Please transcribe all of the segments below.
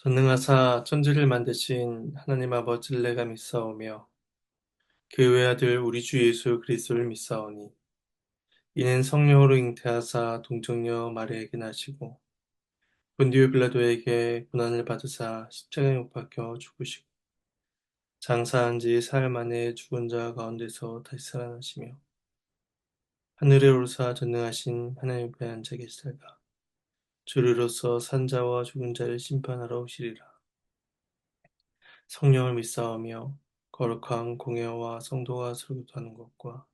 전능하사 천지를 만드신 하나님 아버지를 내가 믿사오며 그 외아들 우리 주 예수 그리스도를 믿사오니 이는 성령으로 잉태하사 동정녀 마리아에게 나시고 본디오 빌라도에게 고난을 받으사 십자가에 못 박혀 죽으시고 장사한 지 사흘 만에 죽은 자 가운데서 다시 살아나시며 하늘에 오르사 전능하신 하나님 앞에 앉아 계시다가 주리로서 산자와 죽은 자를 심판하러 오시리라. 성령을 믿사오며 거룩한 공예와 성도가 설교하는 것과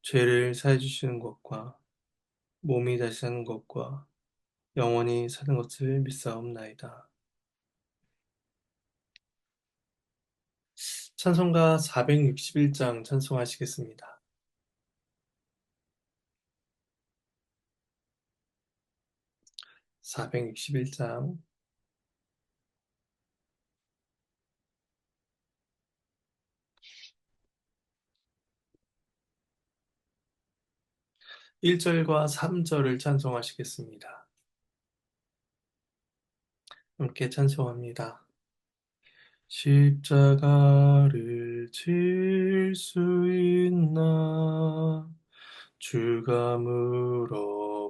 죄를 사해 주시는 것과 몸이 다시 사는 것과 영원히 사는 것을 믿사옵나이다. 찬송가 461장 찬송하시겠습니다. 461장 1절과 3절을 찬송하시겠습니다. 함께 찬송합니다. 십자가를 질 수 있나 주가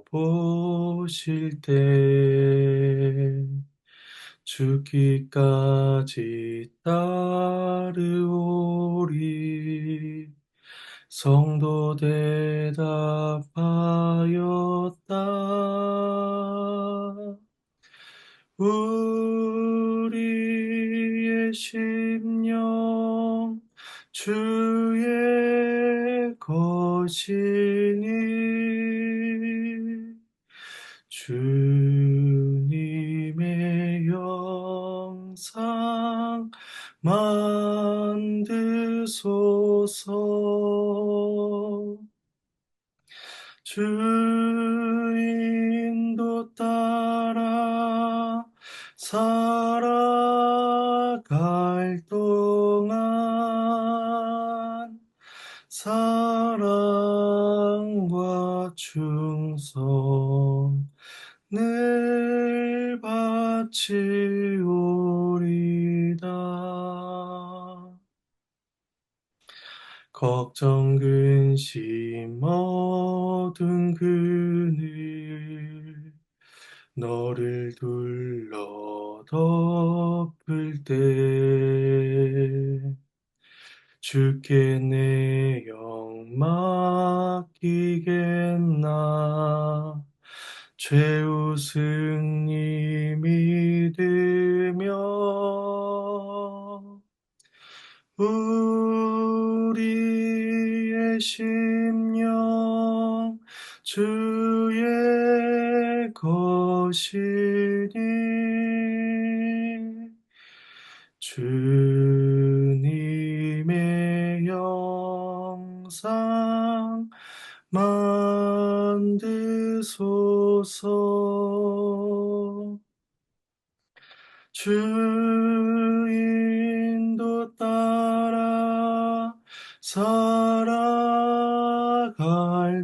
물어보실 때 죽기까지 따르오리 성도 대답하였다. 우리의 심령 주의 것이니 주님의 영상 만드소서. 주 인도 따라 살아갈 동안 사랑과 충성을 바치오리다. 걱정 근심 어둔 그늘 너를 둘러 덮을 때 주께 내 영 맡기겠나 최우승이 믿으며 우리의 심령 주의 것이니 주님의 영상 만드소서. 주 인도 따라 살아갈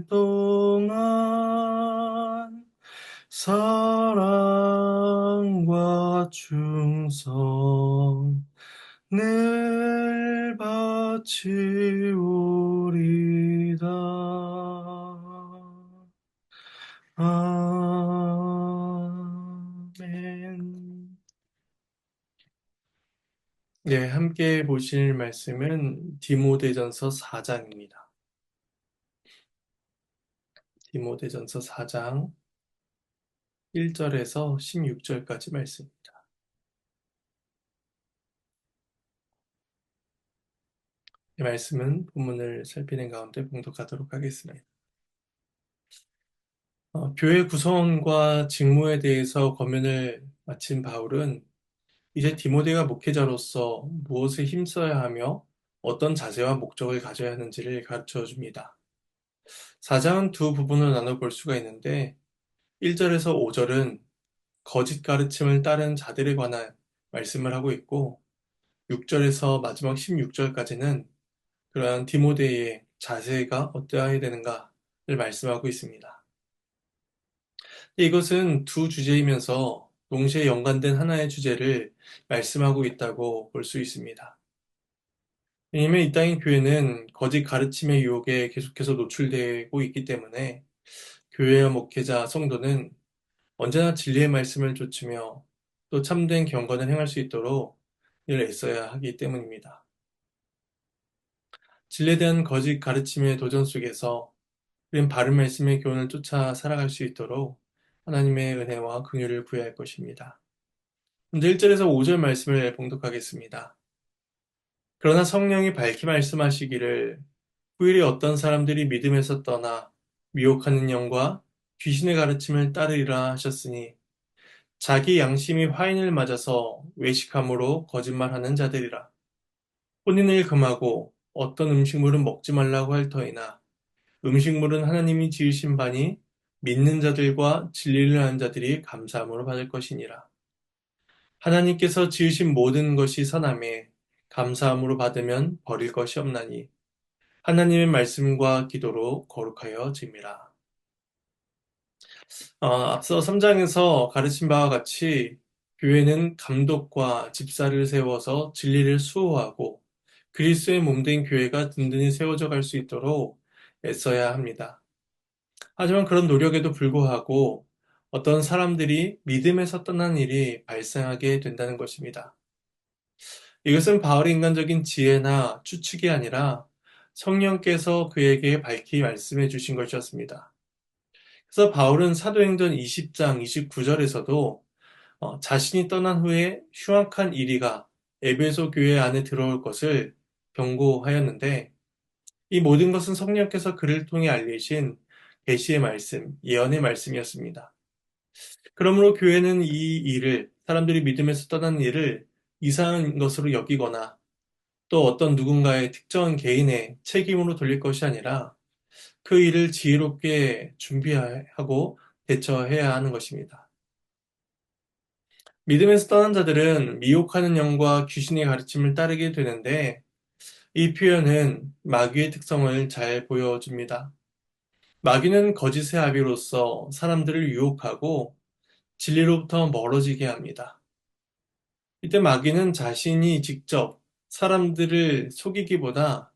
동안 사랑과 충성을 바치오리다. 아멘. 네, 함께 보실 말씀은 디모데전서 4장입니다. 디모데전서 4장 1절에서 16절까지 말씀입니다. 이 말씀은 본문을 살피는 가운데 봉독하도록 하겠습니다. 교회 구성원과 직무에 대해서 권면을 마친 바울은 이제 디모데가 목회자로서 무엇에 힘써야 하며 어떤 자세와 목적을 가져야 하는지를 가르쳐 줍니다. 4장은 두 부분으로 나눠볼 수가 있는데 1절에서 5절은 거짓 가르침을 따른 자들에 관한 말씀을 하고 있고 6절에서 마지막 16절까지는 그러한 디모데의 자세가 어떠해야 되는가를 말씀하고 있습니다. 이것은 두 주제이면서 동시에 연관된 하나의 주제를 말씀하고 있다고 볼 수 있습니다. 왜냐하면 이 땅의 교회는 거짓 가르침의 유혹에 계속해서 노출되고 있기 때문에 교회와 목회자, 성도는 언제나 진리의 말씀을 좇으며 또 참된 경건을 행할 수 있도록 늘 애써야 하기 때문입니다. 진리에 대한 거짓 가르침의 도전 속에서 우린 바른 말씀의 교훈을 쫓아 살아갈 수 있도록 하나님의 은혜와 긍휼을 구해야 할 것입니다. 먼저 1절에서 5절 말씀을 봉독하겠습니다. 그러나 성령이 밝히 말씀하시기를 후일에 어떤 사람들이 믿음에서 떠나 미혹하는 영과 귀신의 가르침을 따르리라 하셨으니 자기 양심이 화인을 맞아서 외식함으로 거짓말하는 자들이라. 혼인을 금하고 어떤 음식물은 먹지 말라고 할 터이나 음식물은 하나님이 지으신 바니 믿는 자들과 진리를 아는 자들이 감사함으로 받을 것이니라. 하나님께서 지으신 모든 것이 선함에 감사함으로 받으면 버릴 것이 없나니 하나님의 말씀과 기도로 거룩하여 짐이라. 앞서 3장에서 가르친 바와 같이 교회는 감독과 집사를 세워서 진리를 수호하고 그리스도의 몸된 교회가 든든히 세워져 갈 수 있도록 애써야 합니다. 하지만 그런 노력에도 불구하고 어떤 사람들이 믿음에서 떠난 일이 발생하게 된다는 것입니다. 이것은 바울의 인간적인 지혜나 추측이 아니라 성령께서 그에게 밝히 말씀해 주신 것이었습니다. 그래서 바울은 사도행전 20장 29절에서도 자신이 떠난 후에 흉악한 이리가 에베소 교회 안에 들어올 것을 경고하였는데 이 모든 것은 성령께서 그를 통해 알리신 계시의 말씀, 예언의 말씀이었습니다. 그러므로 교회는 이 일을 사람들이 믿음에서 떠난 일을 이상한 것으로 여기거나 또 어떤 누군가의 특정한 개인의 책임으로 돌릴 것이 아니라 그 일을 지혜롭게 준비하고 대처해야 하는 것입니다. 믿음에서 떠난 자들은 미혹하는 영과 귀신의 가르침을 따르게 되는데 이 표현은 마귀의 특성을 잘 보여줍니다. 마귀는 거짓의 아비로서 사람들을 유혹하고 진리로부터 멀어지게 합니다. 이때 마귀는 자신이 직접 사람들을 속이기보다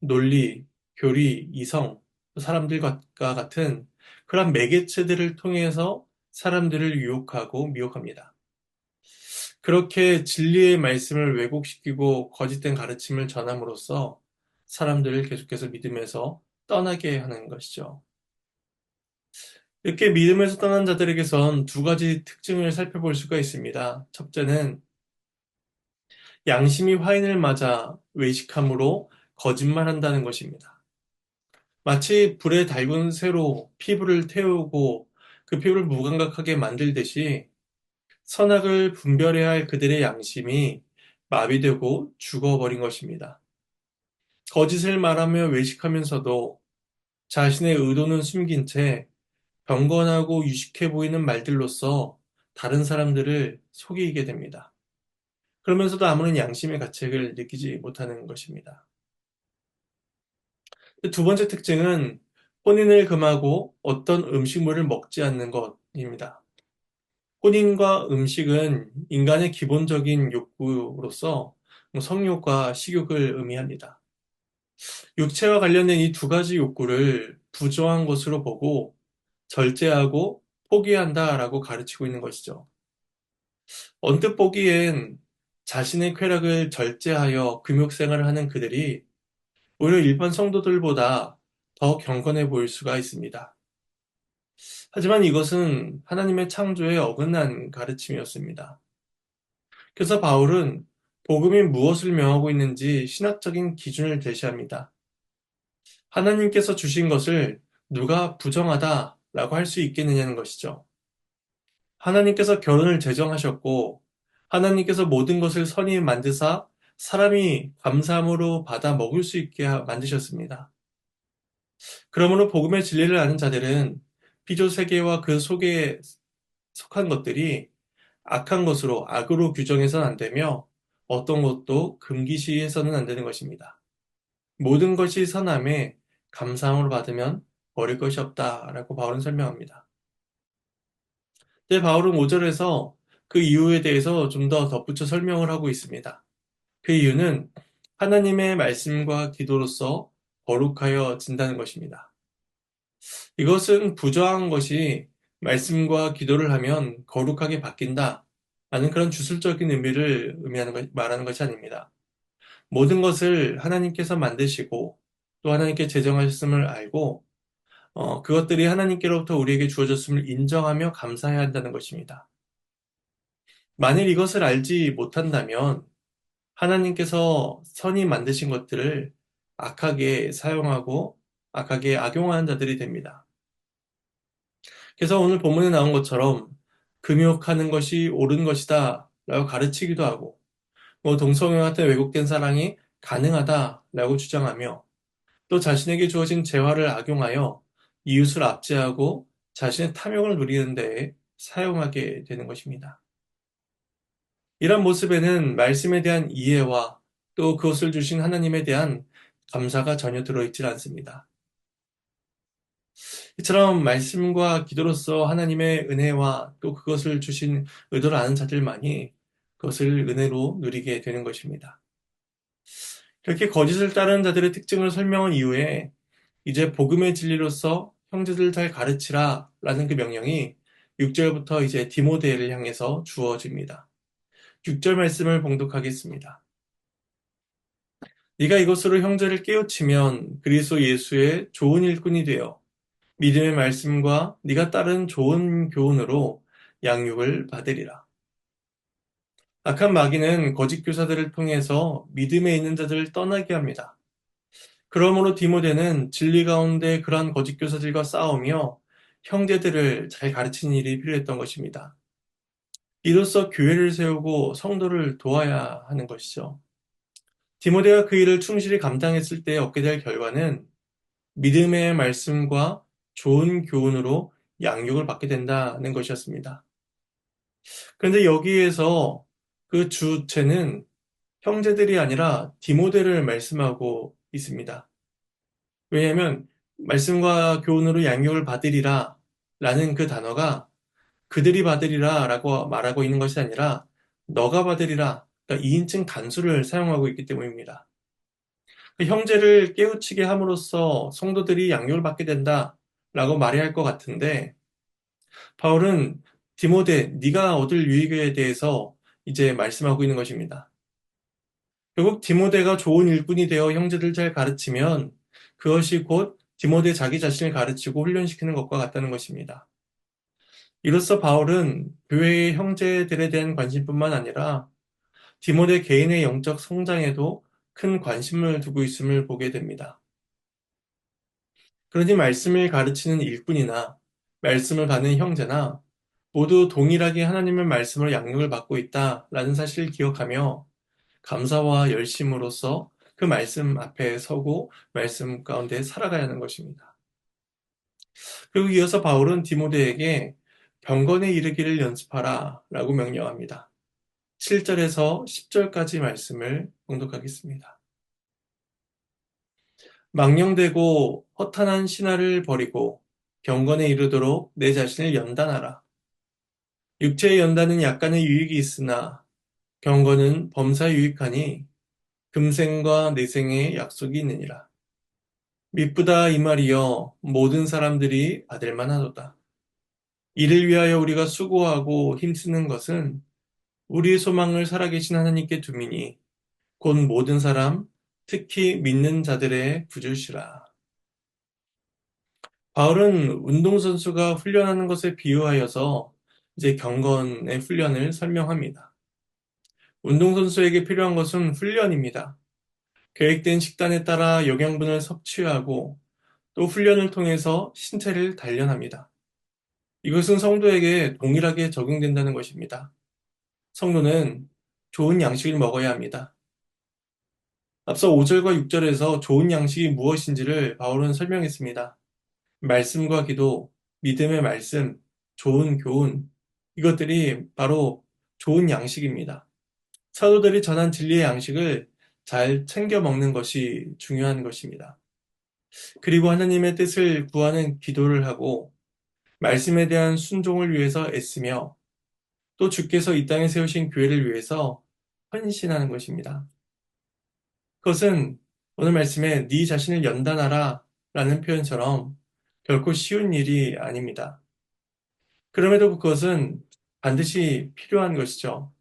논리, 교리, 이성, 사람들과 같은 그런 매개체들을 통해서 사람들을 유혹하고 미혹합니다. 그렇게 진리의 말씀을 왜곡시키고 거짓된 가르침을 전함으로써 사람들을 계속해서 믿음에서 떠나게 하는 것이죠. 이렇게 믿음에서 떠난 자들에게선 두 가지 특징을 살펴볼 수가 있습니다. 첫째는 양심이 화인을 맞아 외식함으로 거짓말한다는 것입니다. 마치 불에 달군 쇠로 피부를 태우고 그 피부를 무감각하게 만들듯이 선악을 분별해야 할 그들의 양심이 마비되고 죽어버린 것입니다. 거짓을 말하며 외식하면서도 자신의 의도는 숨긴 채 경건하고 유식해 보이는 말들로써 다른 사람들을 속이게 됩니다. 그러면서도 아무런 양심의 가책을 느끼지 못하는 것입니다. 두 번째 특징은 혼인을 금하고 어떤 음식물을 먹지 않는 것입니다. 혼인과 음식은 인간의 기본적인 욕구로서 성욕과 식욕을 의미합니다. 육체와 관련된 이 두 가지 욕구를 부정한 것으로 보고 절제하고 포기한다라고 가르치고 있는 것이죠. 언뜻 보기엔 자신의 쾌락을 절제하여 금욕생활을 하는 그들이 오히려 일반 성도들보다 더 경건해 보일 수가 있습니다. 하지만 이것은 하나님의 창조에 어긋난 가르침이었습니다. 그래서 바울은 복음이 무엇을 명하고 있는지 신학적인 기준을 제시합니다. 하나님께서 주신 것을 누가 부정하다라고 할 수 있겠느냐는 것이죠. 하나님께서 결혼을 제정하셨고 하나님께서 모든 것을 선히 만드사 사람이 감사함으로 받아 먹을 수 있게 만드셨습니다. 그러므로 복음의 진리를 아는 자들은 피조 세계와 그 속에 속한 것들이 악한 것으로 악으로 규정해서는 안 되며 어떤 것도 금기시해서는 안 되는 것입니다. 모든 것이 선함에 감사함으로 받으면 버릴 것이 없다라고 바울은 설명합니다. 네, 바울은 5절에서 그 이유에 대해서 좀 더 덧붙여 설명을 하고 있습니다. 그 이유는 하나님의 말씀과 기도로서 거룩하여 진다는 것입니다. 이것은 부정한 것이 말씀과 기도를 하면 거룩하게 바뀐다 라는 그런 주술적인 의미를 말하는 것이 아닙니다. 모든 것을 하나님께서 만드시고 또 하나님께 제정하셨음을 알고 그것들이 하나님께로부터 우리에게 주어졌음을 인정하며 감사해야 한다는 것입니다. 만일 이것을 알지 못한다면 하나님께서 선히 만드신 것들을 악하게 사용하고 악하게 악용하는 자들이 됩니다. 그래서 오늘 본문에 나온 것처럼 금욕하는 것이 옳은 것이다 라고 가르치기도 하고 동성애 같은 왜곡된 사랑이 가능하다라고 주장하며 또 자신에게 주어진 재화를 악용하여 이웃을 압제하고 자신의 탐욕을 누리는 데 사용하게 되는 것입니다. 이런 모습에는 말씀에 대한 이해와 또 그것을 주신 하나님에 대한 감사가 전혀 들어있질 않습니다. 이처럼 말씀과 기도로서 하나님의 은혜와 또 그것을 주신 의도를 아는 자들만이 그것을 은혜로 누리게 되는 것입니다. 이렇게 거짓을 따르는 자들의 특징을 설명한 이후에 이제 복음의 진리로서 형제들을 잘 가르치라 라는 그 명령이 6절부터 이제 디모데를 향해서 주어집니다. 6절 말씀을 봉독하겠습니다. 네가 이것으로 형제를 깨우치면 그리스도 예수의 좋은 일꾼이 되어 믿음의 말씀과 네가 따른 좋은 교훈으로 양육을 받으리라. 악한 마귀는 거짓 교사들을 통해서 믿음에 있는 자들을 떠나게 합니다. 그러므로 디모데는 진리 가운데 그러한 거짓 교사들과 싸우며 형제들을 잘 가르치는 일이 필요했던 것입니다. 이로써 교회를 세우고 성도를 도와야 하는 것이죠. 디모데가 그 일을 충실히 감당했을 때 얻게 될 결과는 믿음의 말씀과 좋은 교훈으로 양육을 받게 된다는 것이었습니다. 그런데 여기에서 그 주체는 형제들이 아니라 디모데를 말씀하고 있습니다. 왜냐하면 말씀과 교훈으로 양육을 받으리라 라는 그 단어가 그들이 받으리라 라고 말하고 있는 것이 아니라 너가 받으리라, 그러니까 2인칭 단수를 사용하고 있기 때문입니다. 그 형제를 깨우치게 함으로써 성도들이 양육을 받게 된다 라고 말해야 할 것 같은데 바울은 디모데, 네가 얻을 유익에 대해서 이제 말씀하고 있는 것입니다. 결국 디모데가 좋은 일꾼이 되어 형제들 잘 가르치면 그것이 곧 디모데 자기 자신을 가르치고 훈련시키는 것과 같다는 것입니다. 이로써 바울은 교회의 형제들에 대한 관심뿐만 아니라 디모데 개인의 영적 성장에도 큰 관심을 두고 있음을 보게 됩니다. 그러니 말씀을 가르치는 일꾼이나 말씀을 받는 형제나 모두 동일하게 하나님의 말씀으로 양육을 받고 있다라는 사실을 기억하며 감사와 열심으로써 그 말씀 앞에 서고 말씀 가운데 살아가야 하는 것입니다. 그리고 이어서 바울은 디모데에게 병건에 이르기를 연습하라 라고 명령합니다. 7절에서 10절까지 말씀을 봉독하겠습니다. 망령되고 허탄한 신화를 버리고 경건에 이르도록 내 자신을 연단하라. 육체의 연단은 약간의 유익이 있으나 경건은 범사에 유익하니 금생과 내생의 약속이 있느니라. 미쁘다 이 말이여 모든 사람들이 받을 만하도다. 이를 위하여 우리가 수고하고 힘쓰는 것은 우리의 소망을 살아계신 하나님께 두미니 곧 모든 사람 특히 믿는 자들의 구주시라. 바울은 운동선수가 훈련하는 것에 비유하여서 이제 경건의 훈련을 설명합니다. 운동선수에게 필요한 것은 훈련입니다. 계획된 식단에 따라 영양분을 섭취하고 또 훈련을 통해서 신체를 단련합니다. 이것은 성도에게 동일하게 적용된다는 것입니다. 성도는 좋은 양식을 먹어야 합니다. 앞서 5절과 6절에서 좋은 양식이 무엇인지를 바울은 설명했습니다. 말씀과 기도, 믿음의 말씀, 좋은 교훈, 이것들이 바로 좋은 양식입니다. 사도들이 전한 진리의 양식을 잘 챙겨 먹는 것이 중요한 것입니다. 그리고 하나님의 뜻을 구하는 기도를 하고 말씀에 대한 순종을 위해서 애쓰며 또 주께서 이 땅에 세우신 교회를 위해서 헌신하는 것입니다. 그것은 오늘 말씀에 네 자신을 연단하라 라는 표현처럼 결코 쉬운 일이 아닙니다. 그럼에도 그것은 반드시 필요한 것이죠.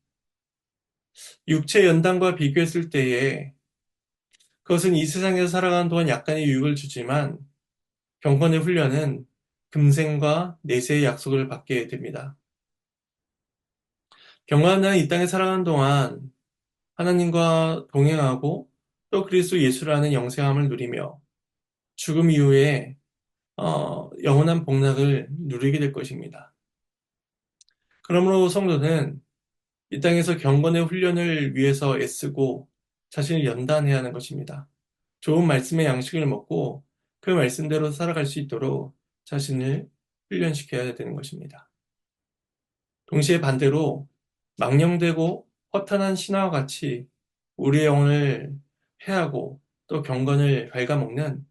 육체 연단과 비교했을 때에 그것은 이 세상에서 살아가는 동안 약간의 유익을 주지만 경건의 훈련은 금생과 내세의 약속을 받게 됩니다. 경건은 이 땅에 살아가는 동안 하나님과 동행하고 또 그리스도 예수라는 영생함을 누리며 죽음 이후에 영원한 복락을 누리게 될 것입니다. 그러므로 성도는 이 땅에서 경건의 훈련을 위해서 애쓰고 자신을 연단해야 하는 것입니다. 좋은 말씀의 양식을 먹고 그 말씀대로 살아갈 수 있도록 자신을 훈련시켜야 되는 것입니다. 동시에 반대로 망령되고 허탄한 신화와 같이 우리의 영혼을 해하고 또 경건을 갉아먹는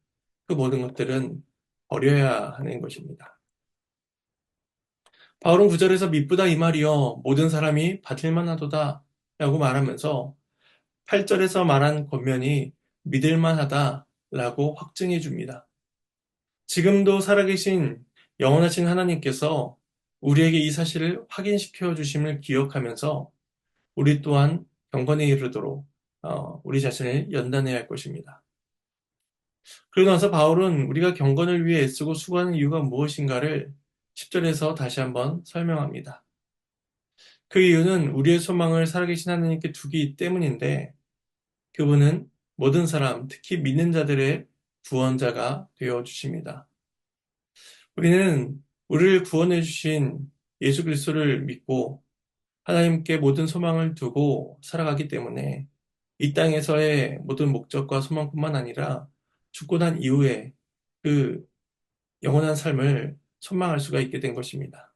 그 모든 것들은 버려야 하는 것입니다. 바울은 9절에서 미쁘다 이 말이여 모든 사람이 받을만 하도다 라고 말하면서 8절에서 말한 권면이 믿을만 하다 라고 확증해 줍니다. 지금도 살아계신 영원하신 하나님께서 우리에게 이 사실을 확인시켜 주심을 기억하면서 우리 또한 경건에 이르도록 우리 자신을 연단해야 할 것입니다. 그러고 나서 바울은 우리가 경건을 위해 애쓰고 수고하는 이유가 무엇인가를 10절에서 다시 한번 설명합니다. 그 이유는 우리의 소망을 살아계신 하나님께 두기 때문인데 그분은 모든 사람, 특히 믿는 자들의 구원자가 되어 주십니다. 우리는 우리를 구원해 주신 예수 그리스도를 믿고 하나님께 모든 소망을 두고 살아가기 때문에 이 땅에서의 모든 목적과 소망뿐만 아니라 죽고 난 이후에 그 영원한 삶을 소망할 수가 있게 된 것입니다.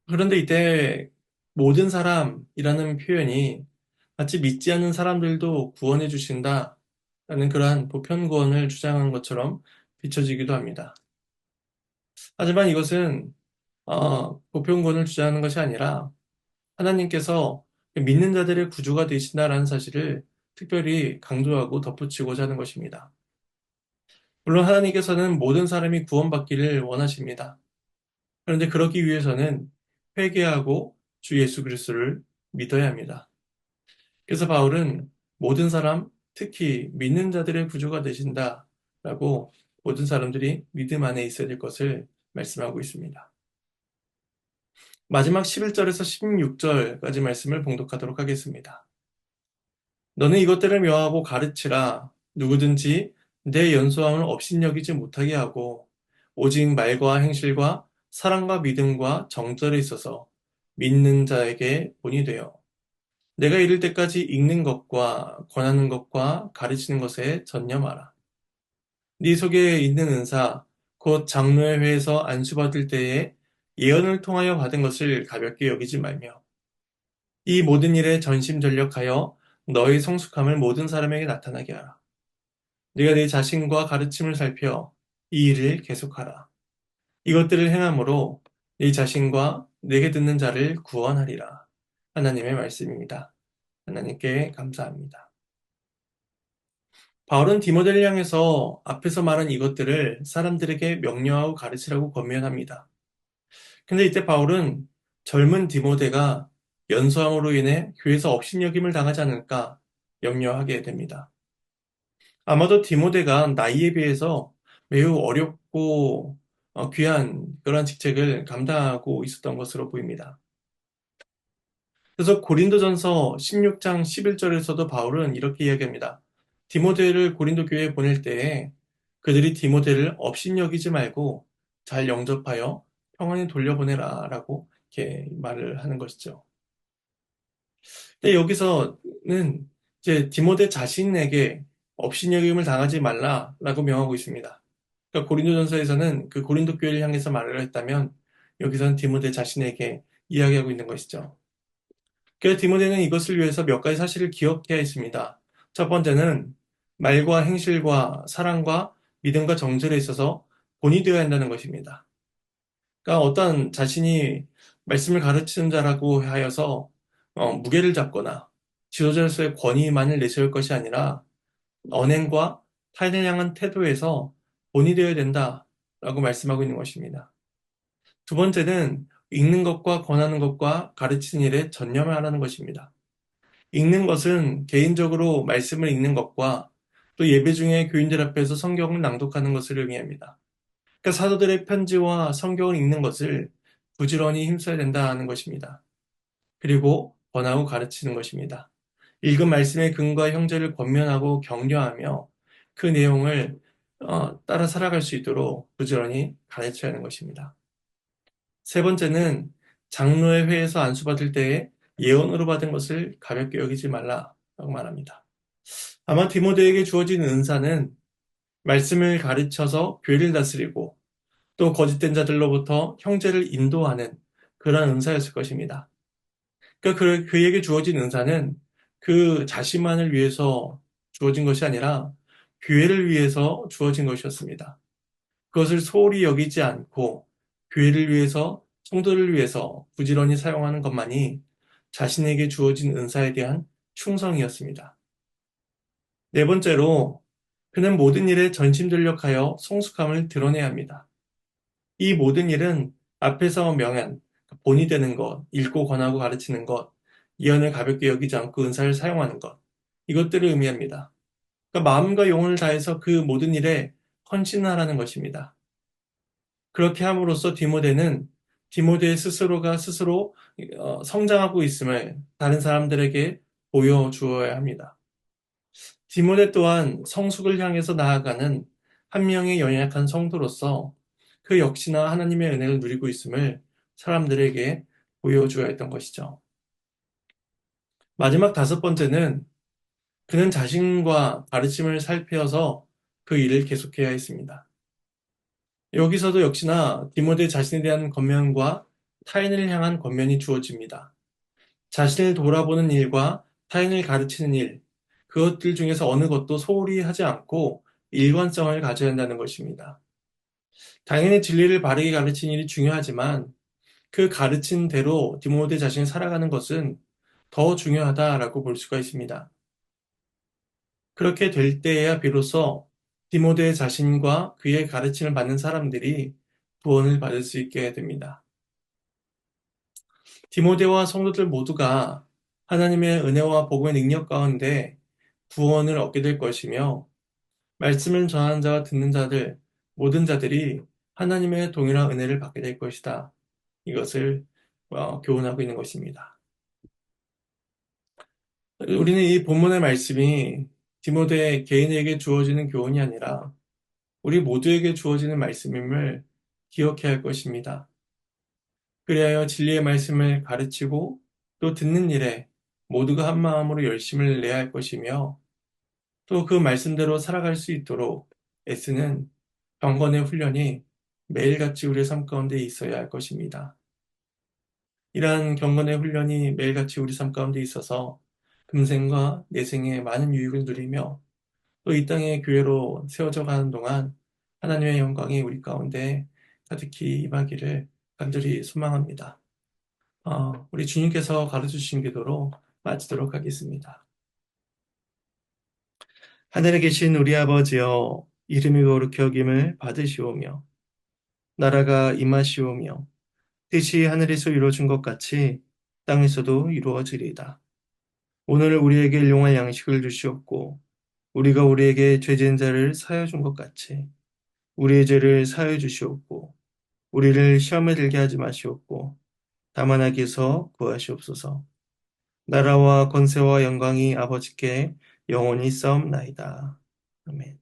그런데 이때 모든 사람이라는 표현이 마치 믿지 않는 사람들도 구원해 주신다라는 그러한 보편 구원을 주장하는 것처럼 비춰지기도 합니다. 하지만 이것은 보편 구원을 주장하는 것이 아니라 하나님께서 믿는 자들의 구주가 되신다라는 사실을 특별히 강조하고 덧붙이고자 하는 것입니다. 물론 하나님께서는 모든 사람이 구원받기를 원하십니다. 그런데 그러기 위해서는 회개하고 주 예수 그리스도를 믿어야 합니다. 그래서 바울은 모든 사람, 특히 믿는 자들의 구주가 되신다라고 모든 사람들이 믿음 안에 있어야 될 것을 말씀하고 있습니다. 마지막 11절에서 16절까지 말씀을 봉독하도록 하겠습니다. 너는 이것들을 명하고 가르치라. 누구든지 내 연소함을 업신여기지 못하게 하고 오직 말과 행실과 사랑과 믿음과 정절에 있어서 믿는 자에게 본이 되어 내가 이를 때까지 읽는 것과 권하는 것과 가르치는 것에 전념하라. 네 속에 있는 은사 곧 장로의 회에서 안수받을 때에 예언을 통하여 받은 것을 가볍게 여기지 말며 이 모든 일에 전심전력하여 너의 성숙함을 모든 사람에게 나타나게 하라. 네가 네 자신과 가르침을 살펴 이 일을 계속하라. 이것들을 행함으로 네 자신과 내게 듣는 자를 구원하리라. 하나님의 말씀입니다. 하나님께 감사합니다. 바울은 디모데를 향해서 앞에서 말한 이것들을 사람들에게 명료하고 가르치라고 권면합니다. 근데 이때 바울은 젊은 디모데가 연소함으로 인해 교회에서 업신여김을 당하지 않을까 염려하게 됩니다. 아마도 디모데가 나이에 비해서 매우 어렵고 귀한 그런 직책을 감당하고 있었던 것으로 보입니다. 그래서 고린도전서 16장 11절에서도 바울은 이렇게 이야기합니다. 디모데를 고린도 교회에 보낼 때에 그들이 디모데를 업신여기지 말고 잘 영접하여 평안히 돌려보내라 라고 이렇게 말을 하는 것이죠. 근데 여기서는 이제 디모데 자신에게 업신여김을 당하지 말라라고 명하고 있습니다. 그러니까 고린도전서에서는 그 고린도 교회를 향해서 말을 했다면 여기서는 디모데 자신에게 이야기하고 있는 것이죠. 그래서 디모데는 이것을 위해서 몇 가지 사실을 기억해야 했습니다. 첫 번째는 말과 행실과 사랑과 믿음과 정절에 있어서 본이 되어야 한다는 것입니다. 그러니까 어떤 자신이 말씀을 가르치는 자라고 하여서 무게를 잡거나 지도자로서의 권위만을 내세울 것이 아니라 언행과 타인을 향한 태도에서 본이 되어야 된다라고 말씀하고 있는 것입니다. 두 번째는 읽는 것과 권하는 것과 가르치는 일에 전념하라는 것입니다. 읽는 것은 개인적으로 말씀을 읽는 것과 또 예배 중에 교인들 앞에서 성경을 낭독하는 것을 의미합니다. 그러니까 사도들의 편지와 성경을 읽는 것을 부지런히 힘써야 된다는 것입니다. 그리고 권하고 가르치는 것입니다. 읽은 말씀의 근거와 형제를 권면하고 격려하며 그 내용을 따라 살아갈 수 있도록 부지런히 가르쳐야 하는 것입니다. 세 번째는 장로의 회에서 안수받을 때에 예언으로 받은 것을 가볍게 여기지 말라라고 말합니다. 아마 디모데에게 주어진 은사는 말씀을 가르쳐서 교회를 다스리고 또 거짓된 자들로부터 형제를 인도하는 그러한 은사였을 것입니다. 그러니까 그에게 주어진 은사는 그 자신만을 위해서 주어진 것이 아니라 교회를 위해서 주어진 것이었습니다. 그것을 소홀히 여기지 않고 교회를 위해서, 성도를 위해서 부지런히 사용하는 것만이 자신에게 주어진 은사에 대한 충성이었습니다. 네 번째로, 그는 모든 일에 전심전력하여 성숙함을 드러내야 합니다. 이 모든 일은 앞에서 명한 본이 되는 것, 읽고 권하고 가르치는 것, 예언을 가볍게 여기지 않고 은사를 사용하는 것, 이것들을 의미합니다. 그러니까 마음과 영혼을 다해서 그 모든 일에 헌신하라는 것입니다. 그렇게 함으로써 디모데 스스로가 스스로 성장하고 있음을 다른 사람들에게 보여주어야 합니다. 디모데 또한 성숙을 향해서 나아가는 한 명의 연약한 성도로서 그 역시나 하나님의 은혜를 누리고 있음을 사람들에게 보여주어야 했던 것이죠. 마지막 다섯 번째는 그는 자신과 가르침을 살피어서 그 일을 계속해야 했습니다. 여기서도 역시나 디모데 자신에 대한 권면과 타인을 향한 권면이 주어집니다. 자신을 돌아보는 일과 타인을 가르치는 일, 그것들 중에서 어느 것도 소홀히 하지 않고 일관성을 가져야 한다는 것입니다. 당연히 진리를 바르게 가르치는 일이 중요하지만 그 가르친 대로 디모데 자신이 살아가는 것은 더 중요하다라고 볼 수가 있습니다. 그렇게 될 때에야 비로소 디모데 자신과 그의 가르침을 받는 사람들이 구원을 받을 수 있게 됩니다. 디모데와 성도들 모두가 하나님의 은혜와 복음의 능력 가운데 구원을 얻게 될 것이며 말씀을 전하는 자와 듣는 자들 모든 자들이 하나님의 동일한 은혜를 받게 될 것이다. 이것을 교훈하고 있는 것입니다. 우리는 이 본문의 말씀이 디모데 개인에게 주어지는 교훈이 아니라 우리 모두에게 주어지는 말씀임을 기억해야 할 것입니다. 그리하여 진리의 말씀을 가르치고 또 듣는 일에 모두가 한 마음으로 열심을 내야 할 것이며 또 그 말씀대로 살아갈 수 있도록 애쓰는 경건의 훈련이 매일같이 우리의 삶 가운데 있어야 할 것입니다. 이러한 경건의 훈련이 매일같이 우리 삶 가운데 있어서 금생과 내생에 많은 유익을 누리며 또 이 땅의 교회로 세워져 가는 동안 하나님의 영광이 우리 가운데 가득히 임하기를 간절히 소망합니다. 우리 주님께서 가르쳐주신 기도로 마치도록 하겠습니다. 하늘에 계신 우리 아버지여, 이름이 거룩히 여김을 받으시오며 나라가 임하시오며 뜻이 하늘에서 이루어진 것 같이 땅에서도 이루어지리이다. 오늘 우리에게 일용할 양식을 주시옵고 우리가 우리에게 죄진 자를 사하여 준 것 같이 우리의 죄를 사하여 주시옵고 우리를 시험에 들게 하지 마시옵고 다만 악에서 구하시옵소서. 나라와 권세와 영광이 아버지께 영원히 있사옵나이다. 아멘.